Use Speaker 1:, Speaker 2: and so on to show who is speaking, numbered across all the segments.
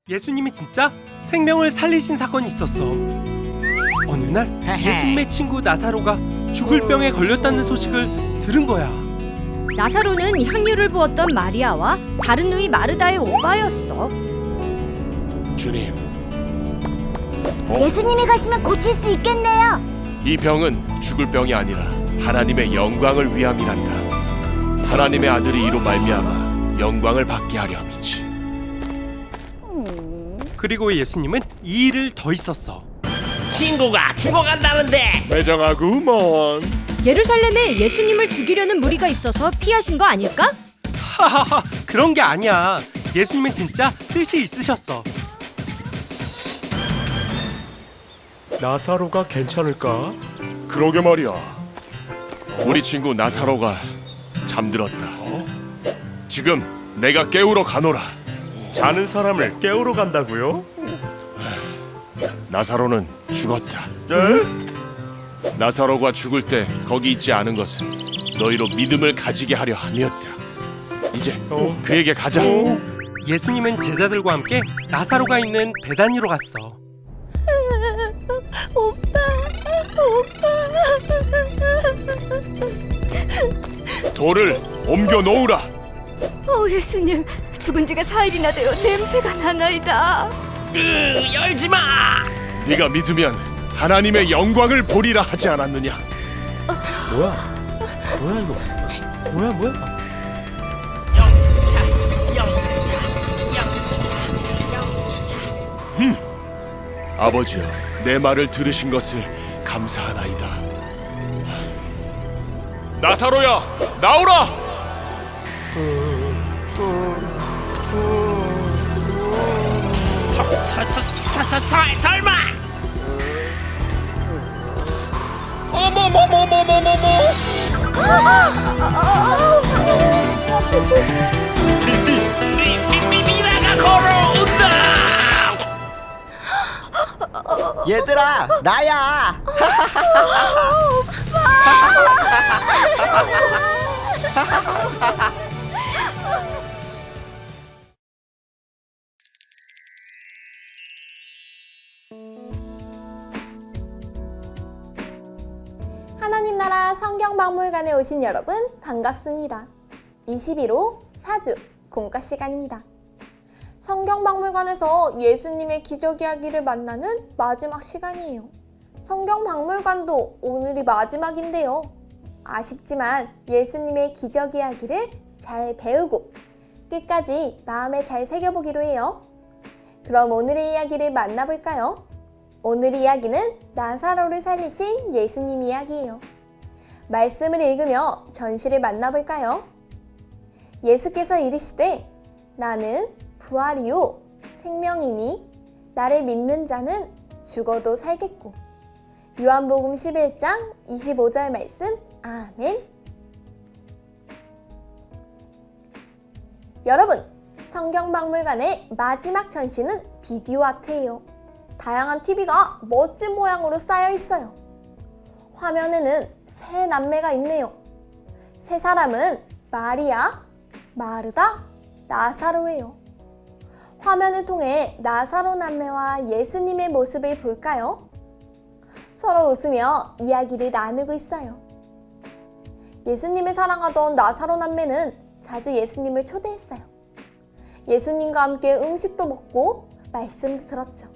Speaker 1: 예수님이 진짜 생명을 살리신 사건이 있었어. 어느 날 예수님의 친구 나사로가 죽을 병에 걸렸다는 소식을 들은 거야.
Speaker 2: 나사로는 향유를 부었던 마리아와 다른 누이 마르다의 오빠였어.
Speaker 3: 주님,
Speaker 4: 예수님이 가시면 고칠 수 있겠네요.
Speaker 3: 이 병은 죽을 병이 아니라 하나님의 영광을 위함이란다. 하나님의 아들이 이로 말미암아 영광을 받게 하려 함이지.
Speaker 1: 그리고 예수님은 이 일을 더 있었어.
Speaker 5: 친구가 죽어간다는데.
Speaker 3: 매정하구먼.
Speaker 2: 예루살렘에 예수님을 죽이려는 무리가 있어서 피하신 거 아닐까?
Speaker 1: 하하하, 그런 게 아니야. 예수님은 진짜 뜻이 있으셨어.
Speaker 6: 나사로가 괜찮을까?
Speaker 3: 그러게 말이야. 우리 친구 나사로가 잠들었다. 지금 내가 깨우러 가노라.
Speaker 6: 자는 사람을 깨우러 간다고요?
Speaker 3: 나사로는 죽었다.
Speaker 6: 에?
Speaker 3: 나사로가 죽을 때 거기 있지 않은 것은 너희로 믿음을 가지게 하려 함이었다. 이제 그에게 가자.
Speaker 1: 예수님은 제자들과 함께 나사로가 있는 베다니로 갔어.
Speaker 3: 돌을 옮겨 놓으라.
Speaker 4: 예수님, 죽은 지가 4일이나 되어 냄새가 나나이다.
Speaker 5: 열지 마.
Speaker 3: 네가 믿으면 하나님의 영광을 보리라 하지 않았느냐?
Speaker 6: 뭐야 이거? 뭐야?
Speaker 3: 아버지여, 내 말을 들으신 것을 감사하나이다. 나사로야, 나오라!
Speaker 5: 설마. 미라가 걸어온다.
Speaker 7: 얘들아, 나야.
Speaker 8: 하나님 나라 성경박물관에 오신 여러분 반갑습니다. 21호 4주 공과 시간입니다. 성경박물관에서 예수님의 기적 이야기를 만나는 마지막 시간이에요. 성경박물관도 오늘이 마지막인데요. 아쉽지만 예수님의 기적 이야기를 잘 배우고 끝까지 마음에 잘 새겨보기로 해요. 그럼 오늘의 이야기를 만나볼까요? 오늘 이야기는 나사로를 살리신 예수님 이야기예요. 말씀을 읽으며 전시를 만나볼까요? 예수께서 이르시되 나는 부활이요 생명이니 나를 믿는 자는 죽어도 살겠고. 요한복음 11장 25절 말씀. 아멘. 여러분, 성경박물관의 마지막 전시는 비디오 아트예요. 다양한 TV가 멋진 모양으로 쌓여 있어요. 화면에는 세 남매가 있네요. 세 사람은 마리아, 마르다, 나사로예요. 화면을 통해 나사로 남매와 예수님의 모습을 볼까요? 서로 웃으며 이야기를 나누고 있어요. 예수님을 사랑하던 나사로 남매는 자주 예수님을 초대했어요. 예수님과 함께 음식도 먹고 말씀도 들었죠.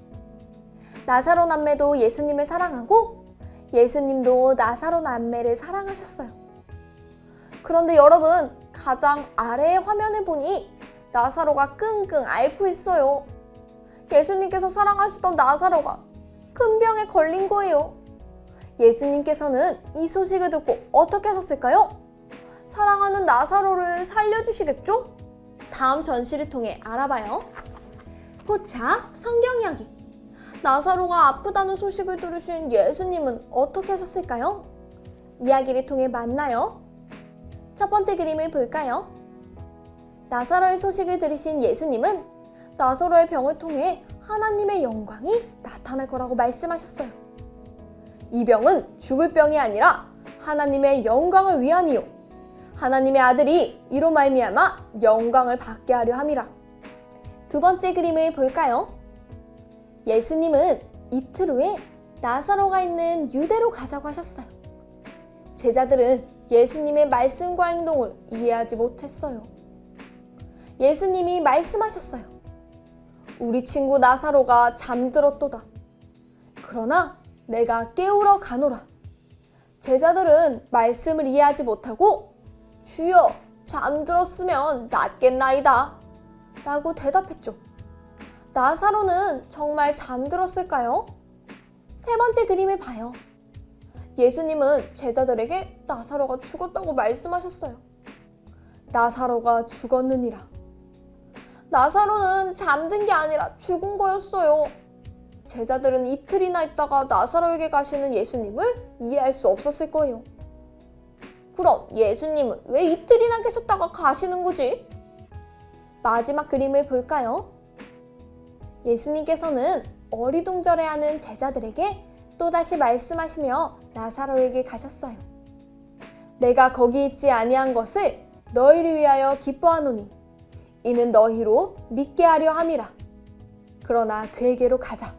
Speaker 8: 나사로 남매도 예수님을 사랑하고 예수님도 나사로 남매를 사랑하셨어요. 그런데 여러분, 가장 아래의 화면을 보니 나사로가 끙끙 앓고 있어요. 예수님께서 사랑하시던 나사로가 큰 병에 걸린 거예요. 예수님께서는 이 소식을 듣고 어떻게 하셨을까요? 사랑하는 나사로를 살려주시겠죠? 다음 전시를 통해 알아봐요. 포차 성경 이야기. 나사로가 아프다는 소식을 들으신 예수님은 어떻게 하셨을까요? 이야기를 통해 만나요. 첫 번째 그림을 볼까요? 나사로의 소식을 들으신 예수님은 나사로의 병을 통해 하나님의 영광이 나타날 거라고 말씀하셨어요. 이 병은 죽을 병이 아니라 하나님의 영광을 위함이요 하나님의 아들이 이로 말미암아 영광을 받게 하려 함이라. 두 번째 그림을 볼까요? 예수님은 이틀 후에 나사로가 있는 유대로 가자고 하셨어요. 제자들은 예수님의 말씀과 행동을 이해하지 못했어요. 예수님이 말씀하셨어요. 우리 친구 나사로가 잠들었도다. 그러나 내가 깨우러 가노라. 제자들은 말씀을 이해하지 못하고 주여, 잠들었으면 낫겠나이다 라고 대답했죠. 나사로는 정말 잠들었을까요? 세 번째 그림을 봐요. 예수님은 제자들에게 나사로가 죽었다고 말씀하셨어요. 나사로가 죽었느니라. 나사로는 잠든 게 아니라 죽은 거였어요. 제자들은 이틀이나 있다가 나사로에게 가시는 예수님을 이해할 수 없었을 거예요. 그럼 예수님은 왜 이틀이나 계셨다가 가시는 거지? 마지막 그림을 볼까요? 예수님께서는 어리둥절해하는 제자들에게 또다시 말씀하시며 나사로에게 가셨어요. 내가 거기 있지 아니한 것을 너희를 위하여 기뻐하노니 이는 너희로 믿게 하려 함이라. 그러나 그에게로 가자.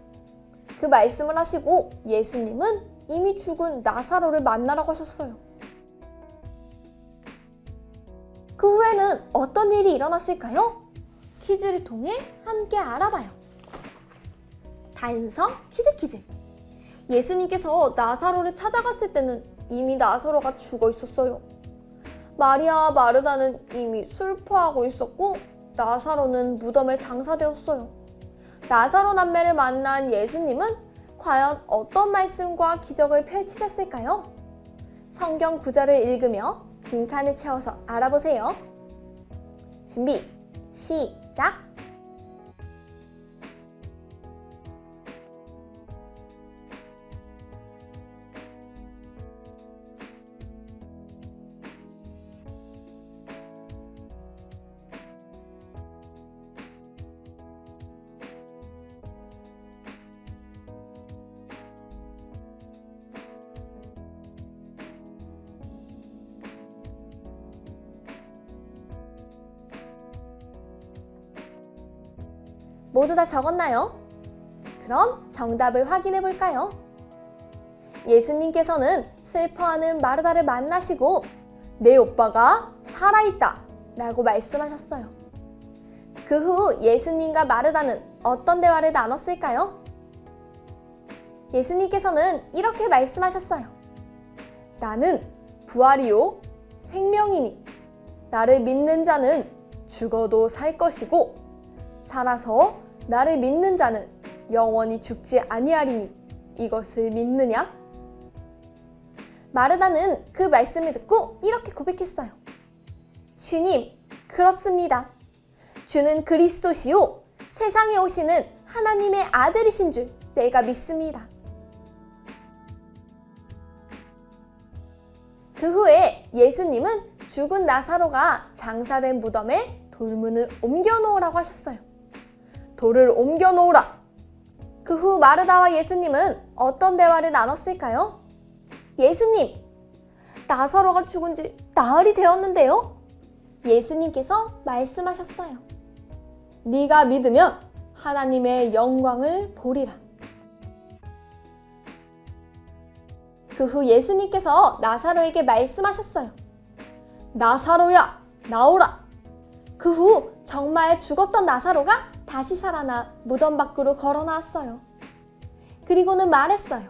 Speaker 8: 그 말씀을 하시고 예수님은 이미 죽은 나사로를 만나러 가셨어요. 그 후에는 어떤 일이 일어났을까요? 퀴즈를 통해 함께 알아봐요. 단서 퀴즈. 예수님께서 나사로를 찾아갔을 때는 이미 나사로가 죽어 있었어요. 마리아와 마르다는 이미 슬퍼하고 있었고 나사로는 무덤에 장사되었어요. 나사로 남매를 만난 예수님은 과연 어떤 말씀과 기적을 펼치셨을까요? 성경 구절을 읽으며 빈칸을 채워서 알아보세요. 준비, 시작! 모두 다 적었나요? 그럼 정답을 확인해 볼까요? 예수님께서는 슬퍼하는 마르다를 만나시고 내 오빠가 살아있다 라고 말씀하셨어요. 그 후 예수님과 마르다는 어떤 대화를 나눴을까요? 예수님께서는 이렇게 말씀하셨어요. 나는 부활이요 생명이니 나를 믿는 자는 죽어도 살 것이고 살아서 나를 믿는 자는 영원히 죽지 아니하리니 이것을 믿느냐? 마르다는 그 말씀을 듣고 이렇게 고백했어요. 주님, 그렇습니다. 주는 그리스도시요 세상에 오시는 하나님의 아들이신 줄 내가 믿습니다. 그 후에 예수님은 죽은 나사로가 장사된 무덤에 돌문을 옮겨 놓으라고 하셨어요. 돌을 옮겨 놓으라. 그 후 마르다와 예수님은 어떤 대화를 나눴을까요? 예수님, 나사로가 죽은 지 나흘이 되었는데요. 예수님께서 말씀하셨어요. 네가 믿으면 하나님의 영광을 보리라. 그 후 예수님께서 나사로에게 말씀하셨어요. 나사로야, 나오라. 그 후 정말 죽었던 나사로가 다시 살아나 무덤 밖으로 걸어 나왔어요. 그리고는 말했어요.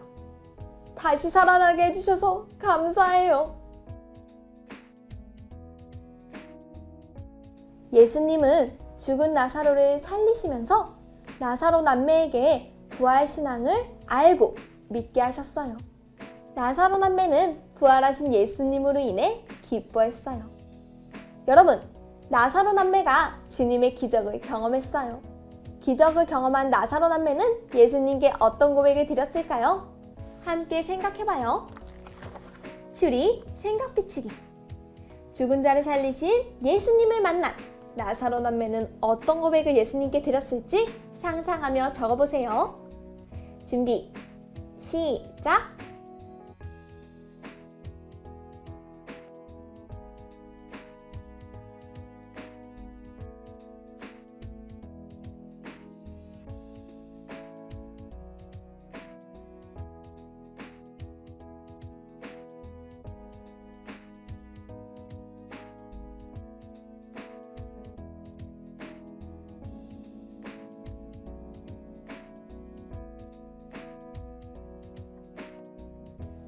Speaker 8: 다시 살아나게 해주셔서 감사해요. 예수님은 죽은 나사로를 살리시면서 나사로 남매에게 부활 신앙을 알고 믿게 하셨어요. 나사로 남매는 부활하신 예수님으로 인해 기뻐했어요. 여러분, 나사로 남매가 주님의 기적을 경험했어요. 기적을 경험한 나사로 남매는 예수님께 어떤 고백을 드렸을까요? 함께 생각해봐요. 추리, 생각 비추기. 죽은 자를 살리신 예수님을 만난 나사로 남매는 어떤 고백을 예수님께 드렸을지 상상하며 적어보세요. 준비, 시작!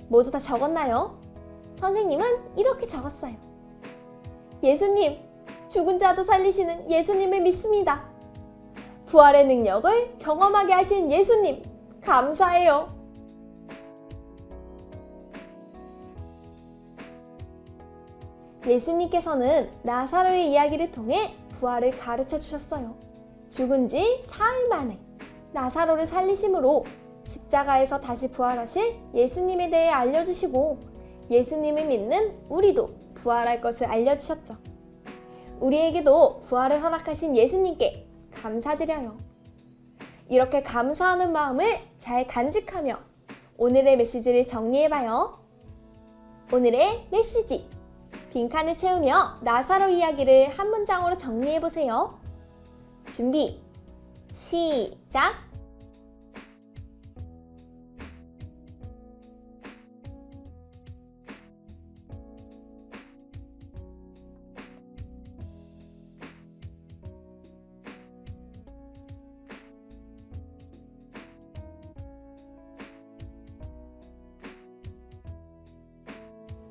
Speaker 8: 모두 다 적었나요? 선생님은 이렇게 적었어요. 예수님, 죽은 자도 살리시는 예수님을 믿습니다. 부활의 능력을 경험하게 하신 예수님, 감사해요. 예수님께서는 나사로의 이야기를 통해 부활을 가르쳐 주셨어요. 죽은 지 사흘 만에 나사로를 살리심으로 십자가에서 다시 부활하실 예수님에 대해 알려주시고 예수님을 믿는 우리도 부활할 것을 알려주셨죠. 우리에게도 부활을 허락하신 예수님께 감사드려요. 이렇게 감사하는 마음을 잘 간직하며 오늘의 메시지를 정리해봐요. 오늘의 메시지! 빈칸을 채우며 나사로 이야기를 한 문장으로 정리해보세요. 준비, 시작!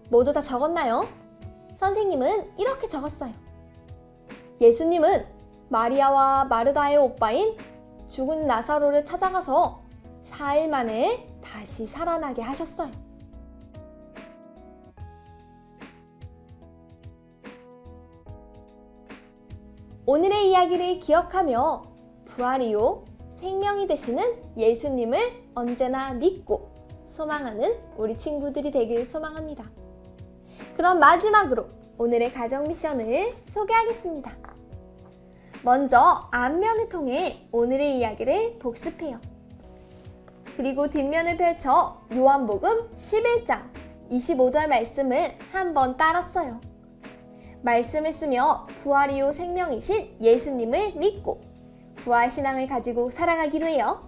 Speaker 8: 모두 다 적었나요? 선생님은 이렇게 적었어요. 예수님은 마리아와 마르다의 오빠인 죽은 나사로를 찾아가서 4일 만에 다시 살아나게 하셨어요. 오늘의 이야기를 기억하며 부활 이후 생명이 되시는 예수님을 언제나 믿고 소망하는 우리 친구들이 되길 소망합니다. 그럼 마지막으로 오늘의 가정 미션을 소개하겠습니다. 먼저 앞면을 통해 오늘의 이야기를 복습해요. 그리고 뒷면을 펼쳐 요한복음 11장 25절 말씀을 한번 따랐어요. 말씀을 쓰며 부활 이후 생명이신 예수님을 믿고 부활 신앙을 가지고 살아가기로 해요.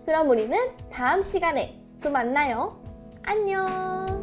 Speaker 8: 그럼 우리는 다음 시간에 또 만나요. 안녕.